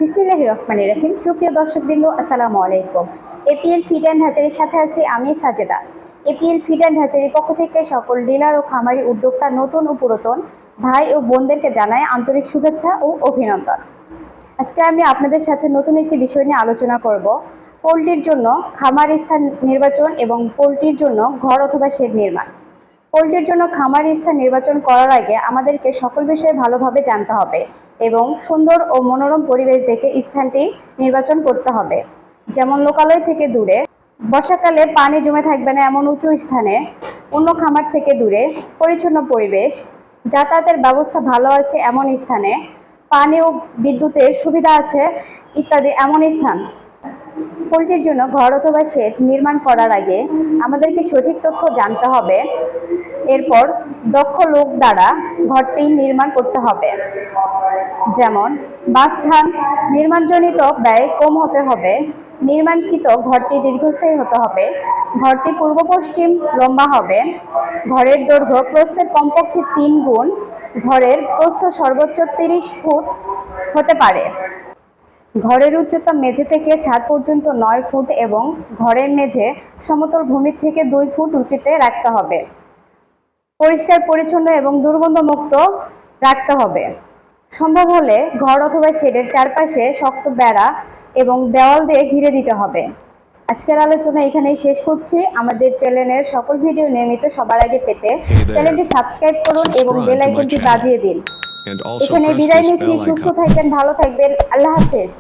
বিসমিল্লাহির রহমানির রহিম। সুপ্রিয় দর্শকবৃন্দ, আসসালামু আলাইকুম। এপিএল ফিড অ্যান্ড হ্যাচারির সাথে আছি আমি সাজেদা। এপিএল ফিড অ্যান্ড হ্যাচারির পক্ষ থেকে সকল ডিলার ও খামারি উদ্যোক্তা, নতুন ও পুরাতন ভাই ও বোনদেরকে জানাই আন্তরিক শুভেচ্ছা ও অভিনন্দন। আজকে আমি আপনাদের সাথে নতুন একটি বিষয় নিয়ে আলোচনা করব। পোলট্রির জন্য খামার স্থান নির্বাচন এবং পোলট্রির জন্য ঘর অথবা শেড নির্মাণ। পোলট্রির জন্য খামার স্থান নির্বাচন করার আগে আমাদেরকে সকল বিষয়ে ভালোভাবে জানতে হবে এবং সুন্দর ও মনোরম পরিবেশ দেখে স্থানটি নির্বাচন করতে হবে। যেমন লোকালয় থেকে দূরে, বর্ষাকালে পানি জমে থাকবে না এমন উঁচু স্থানে, অন্য খামার থেকে দূরে, পরিচ্ছন্ন পরিবেশ, যাতায়াতের ব্যবস্থা ভালো আছে এমন স্থানে, পানি ও বিদ্যুতের সুবিধা আছে ইত্যাদি এমন স্থান। পোলট্রির জন্য ঘর অথবা শেড নির্মাণ করার আগে আমাদেরকে সঠিক তথ্য জানতে হবে। এরপর দক্ষ লোক দ্বারা ঘরটি নির্মাণ করতে হবে। যেমন বাসস্থান নির্মাণজনিত ব্যয় কম হতে হবে, নির্মাণকৃত ঘরটি দীর্ঘস্থায়ী হতে হবে, ঘরটি পূর্ব পশ্চিম লম্বা হবে, ঘরের দৈর্ঘ্য প্রস্থের কমপক্ষে 3 গুণ, ঘরের প্রস্থ সর্বোচ্চ 30 ফুট হতে পারে। ঘরের উচ্চতা মেঝে থেকে ছাদ পর্যন্ত 9 ফুট এবং ঘরের মেঝে সমতল ভূমির থেকে 2 ফুট উঁচুতে রাখতে হবে। পরিষ্কার পরিচ্ছন্ন এবং দুর্গন্ধমুক্ত রাখতে হবে। সম্ভব হলে ঘর অথবা শেডের চারপাশে শক্ত বেড়া এবং দেওয়াল দিয়ে ঘিরে দিতে হবে। আজকের আলোচনা এখানেই শেষ করছি। আমাদের চ্যানেলের সকল ভিডিও নিয়মিত সবার আগে পেতে চ্যানেলটি সাবস্ক্রাইব করুন এবং বেল আইকনটি বাজিয়ে দিন। এখানে বিদায় নিচ্ছি। সুস্থ থাকবেন, ভালো থাকবেন। আল্লাহ হাফেজ।